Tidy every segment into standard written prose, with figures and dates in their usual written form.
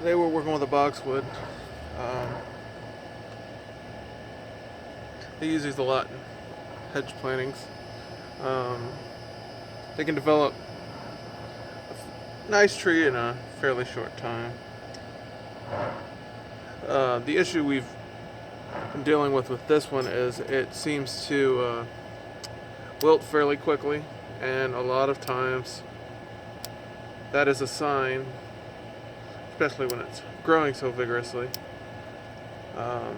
Today we're working with a boxwood. Um, they use these a lot in hedge plantings. Um, they can develop a nice tree in a fairly short time. The issue we've been dealing with this one is it seems to wilt fairly quickly, and a lot of times that is a sign, especially when it's growing so vigorously, um,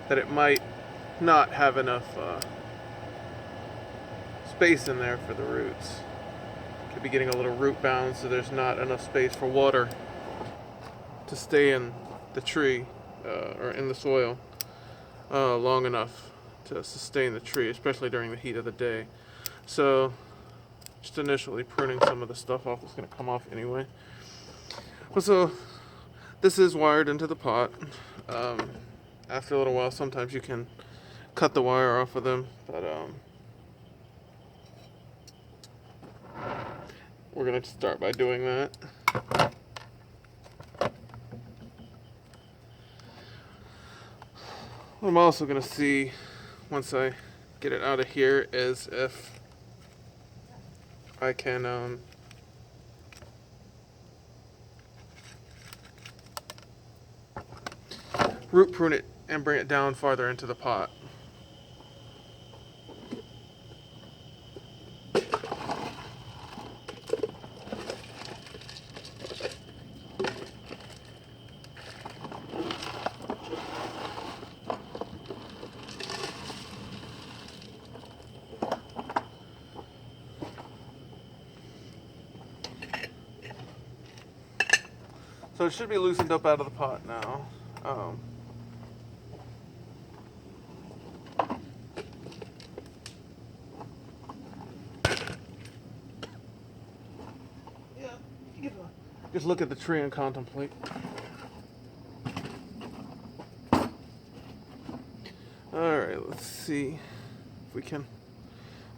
that it might not have enough space in there for the roots. Could be getting a little root bound, so there's not enough space for water to stay in the tree or in the soil long enough to sustain the tree, especially during the heat of the day. So, just initially pruning some of the stuff off that's going to come off anyway. But so, this is wired into the pot. After a little while, sometimes you can cut the wire off of them, but we're going to start by doing that. What I'm also going to see once I get it out of here is if I can root prune it and bring it down farther into the pot. So it should be loosened up out of the pot now. Just look at the tree and contemplate. Alright, let's see if we can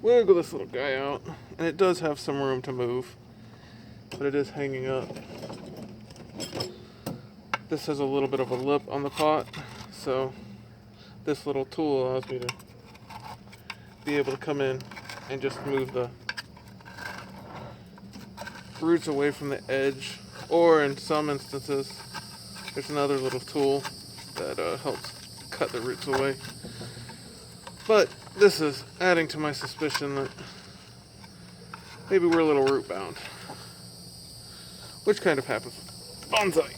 wiggle this little guy out. And it does have some room to move, but it is hanging up. This has a little bit of a lip on the pot, so this little tool allows me to be able to come in and just move the roots away from the edge, or in some instances there's another little tool that helps cut the roots away. But this is adding to my suspicion that maybe we're a little root bound, which kind of happens with bonsai.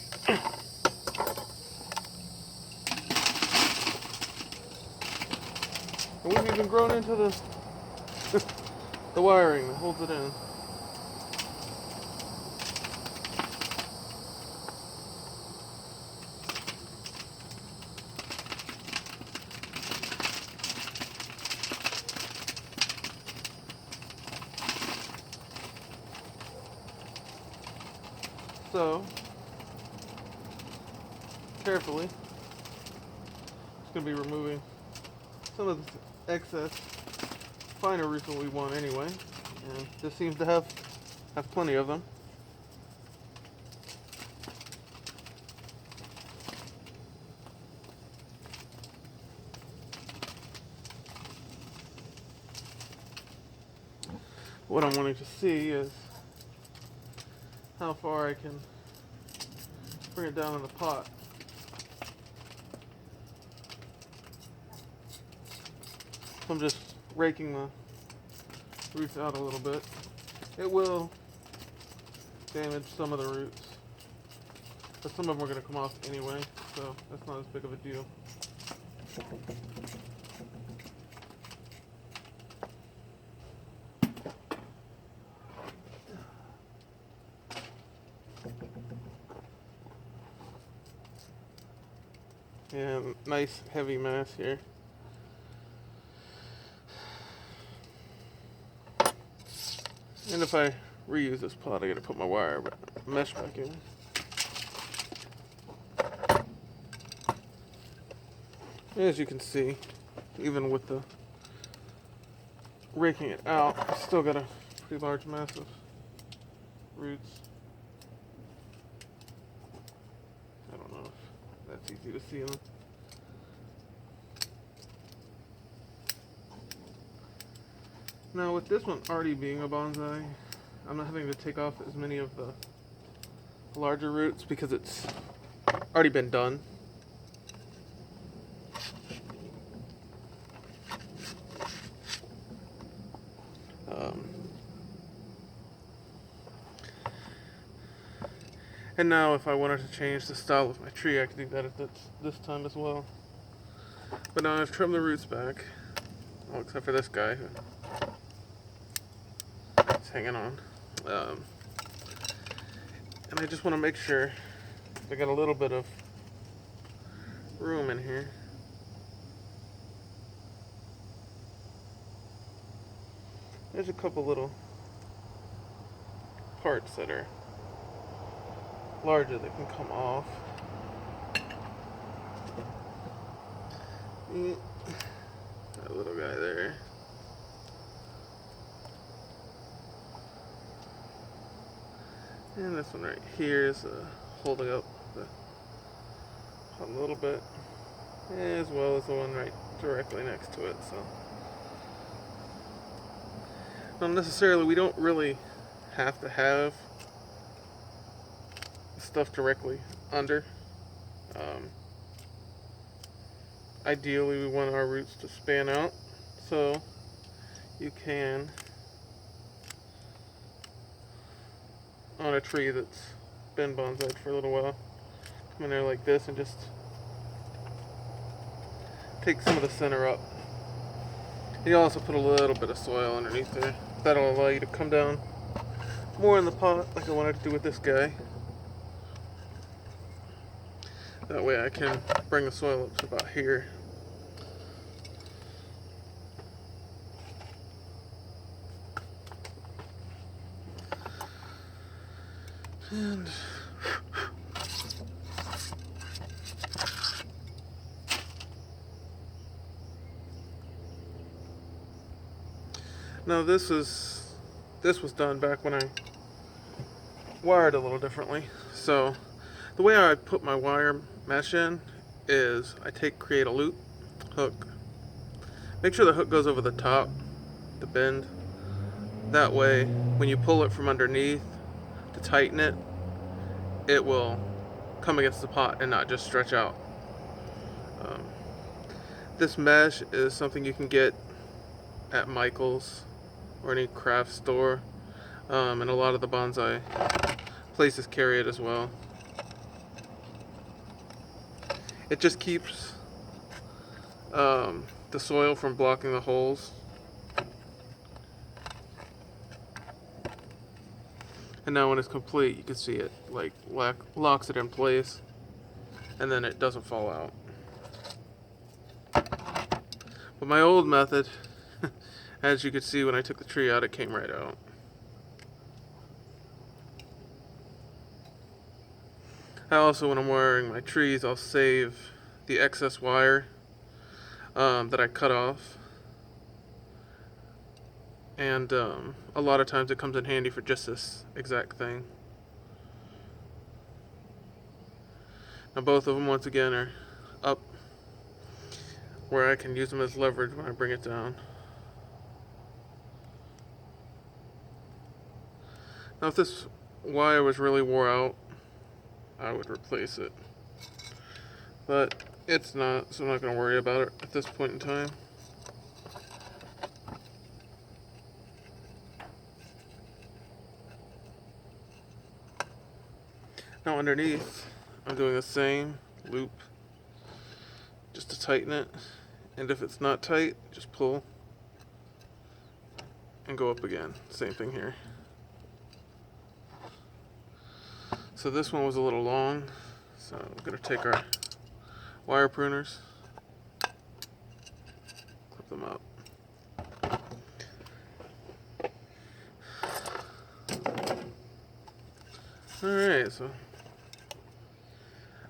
And we've even grown into the the wiring that holds it in. So, carefully, just going to be removing some of the excess finer roots that we want anyway. And this seems to have plenty of them. What I'm wanting to see is how far I can bring it down in the pot. So I'm just raking the roots out a little bit. It will damage some of the roots, but some of them are going to come off anyway, so that's not as big of a deal. And nice heavy mass here. And if I reuse this pot, I gotta put my wire mesh back in. As you can see, even with the raking it out, I still got a pretty large mass of roots. That's easy to see them. Now with this one already being a bonsai, I'm not having to take off as many of the larger roots because it's already been done. And now if I wanted to change the style of my tree, I could do that at this time as well. But now I've trimmed the roots back, well, except for this guy who's hanging on. And I just want to make sure I got a little bit of room in here. There's a couple little parts that are larger that can come off. That little guy there. And this one right here is holding up a little bit, as well as the one right directly next to it. So, not necessarily, we don't really have to have stuff directly under. Ideally, we want our roots to span out, so you can, on a tree that's been bonsaied for a little while, come in there like this and just take some of the center up. You also put a little bit of soil underneath there. That'll allow you to come down more in the pot like I wanted to do with this guy. That way I can bring the soil up to about here. And now this was done back when I wired a little differently. So the way I put my wire mesh in is I create a loop hook. Make sure the hook goes over the top, the bend. That way, when you pull it from underneath to tighten it, it will come against the pot and not just stretch out. This mesh is something you can get at Michael's or any craft store, and a lot of the bonsai places carry it as well. It just keeps the soil from blocking the holes. And now when it's complete, you can see it like locks it in place, and then it doesn't fall out. But my old method, as you could see when I took the tree out, it came right out. I also, when I'm wiring my trees, I'll save the excess wire that I cut off. And a lot of times it comes in handy for just this exact thing. Now both of them, once again, are up where I can use them as leverage when I bring it down. Now if this wire was really wore out, I would replace it. But it's not, so I'm not going to worry about it at this point in time. Now underneath, I'm doing the same loop just to tighten it, and if it's not tight, just pull and go up again. Same thing here. So this one was a little long, so I'm going to take our wire pruners, clip them up. Alright, so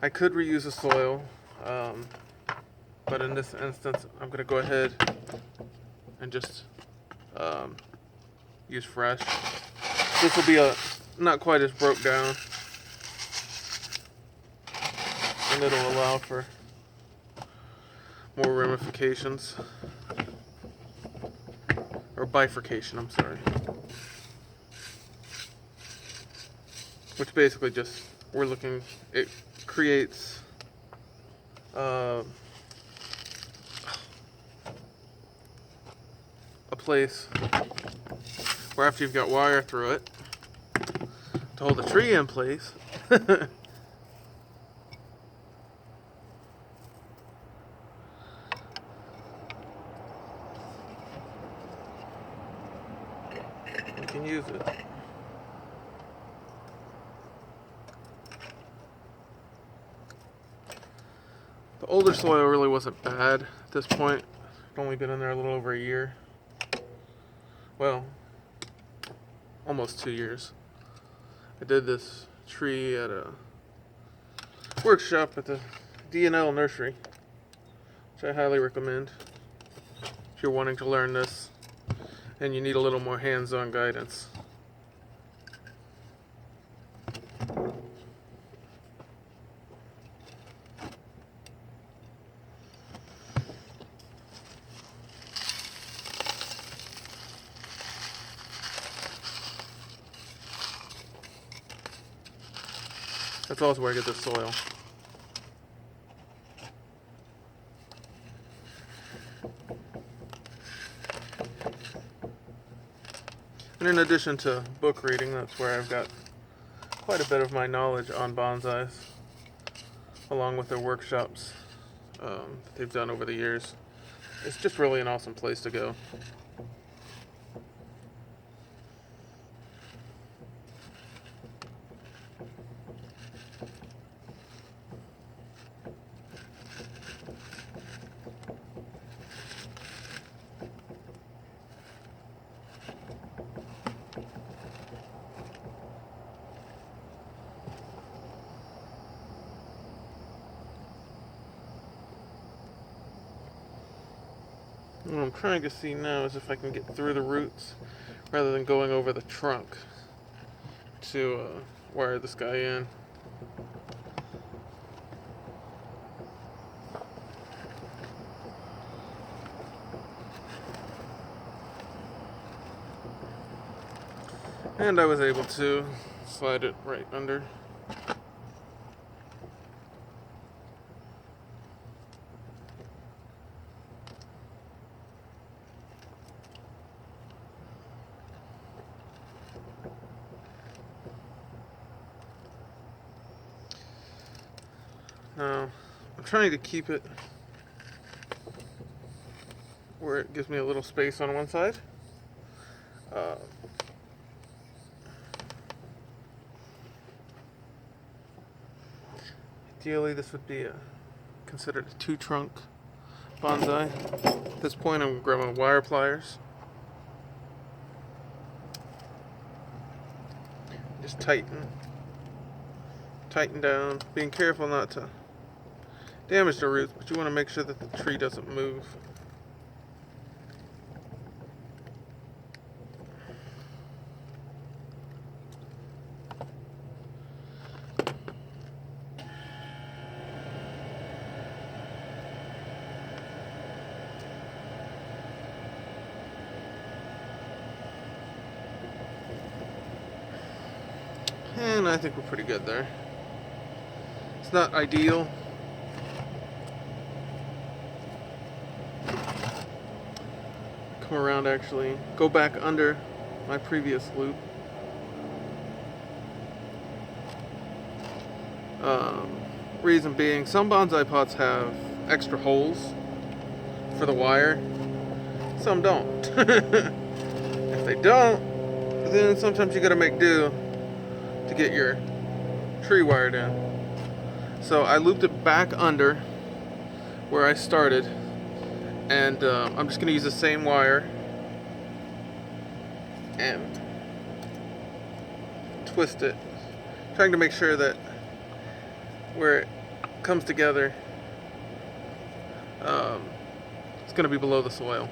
I could reuse the soil, but in this instance I'm going to go ahead and just use fresh. This will be not quite as broke down and it'll allow for more ramifications, or bifurcation, I'm sorry, which basically just, it creates a place where after you've got wire through it to hold the tree in place, you can use it. The older soil really wasn't bad at this point. I'd only been in there a little over a year. Well, almost 2 years. I did this tree at a workshop at the D&L nursery, which I highly recommend if you're wanting to learn this and you need a little more hands-on guidance. That's also where I get the soil. And in addition to book reading, that's where I've got quite a bit of my knowledge on bonsais, along with their workshops that they've done over the years. It's just really an awesome place to go. What I'm trying to see now is if I can get through the roots rather than going over the trunk to wire this guy in. And I was able to slide it right under. Now, I'm trying to keep it where it gives me a little space on one side. Ideally, this would be considered a 2-trunk bonsai. At this point, I'm grabbing wire pliers. Just tighten down, being careful not to damage the roots, but you want to make sure that the tree doesn't move. And I think we're pretty good there. It's not ideal. Come around, actually go back under my previous loop. Reason being, some bonsai pots have extra holes for the wire. Some don't. If they don't, then sometimes you gotta make do to get your tree wired in. So I looped it back under where I started, and I'm just going to use the same wire and twist it, trying to make sure that where it comes together, it's going to be below the soil.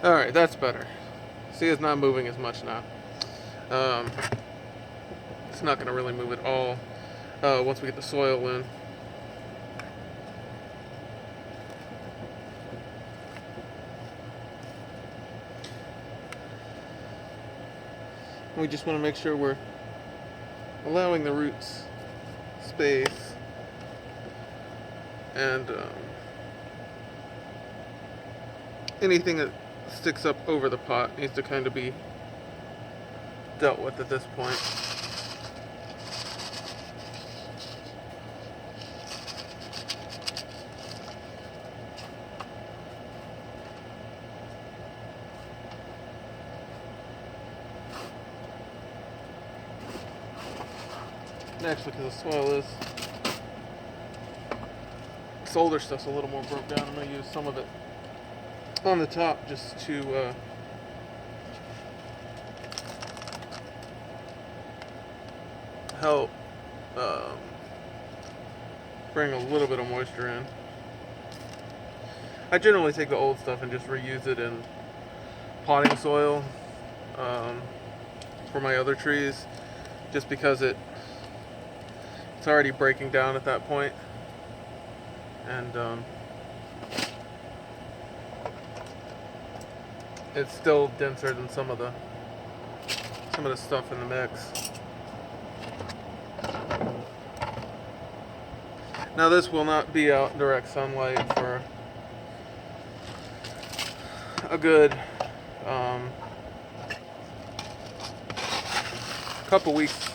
Alright, that's better. See, it's not moving as much now. It's not going to really move at all once we get the soil in. We just want to make sure we're allowing the roots space, and anything that sticks up over the pot needs to kind of be dealt with at this point. Actually, because the soil is, this older stuff's a little more broke down, I'm going to use some of it on the top just to help bring a little bit of moisture in. I generally take the old stuff and just reuse it in potting soil for my other trees, just because it's already breaking down at that point, and it's still denser than some of the stuff in the mix. Now this will not be out in direct sunlight for a good couple weeks.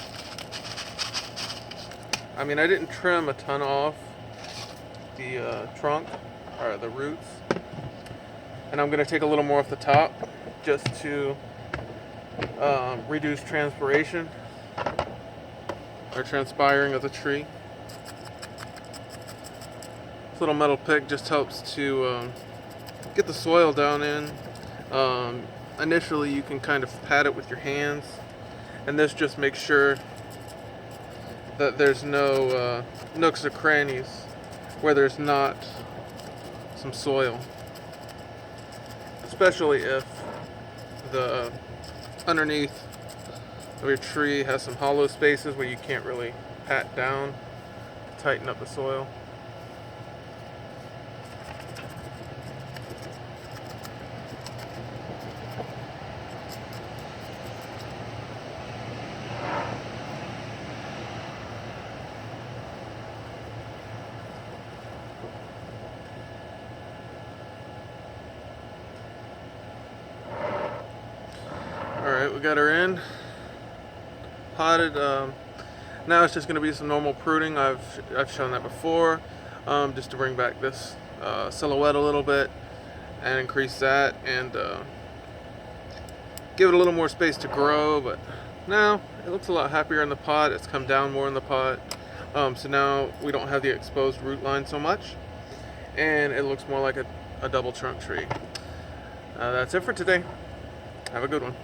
I mean, I didn't trim a ton off the trunk or the roots, and I'm going to take a little more off the top just to reduce transpiration or transpiring of the tree. This little metal pick just helps to get the soil down in. Initially you can kind of pat it with your hands, and this just makes sure that there's no nooks or crannies where there's not some soil, especially if the underneath of your tree has some hollow spaces where you can't really pat down to tighten up the soil. Alright, we got her in, potted. Now it's just going to be some normal pruning. I've shown that before, just to bring back this silhouette a little bit and increase that, and give it a little more space to grow. But now it looks a lot happier in the pot. It's come down more in the pot, so now we don't have the exposed root line so much, and it looks more like a double trunk tree. That's it for today. Have a good one.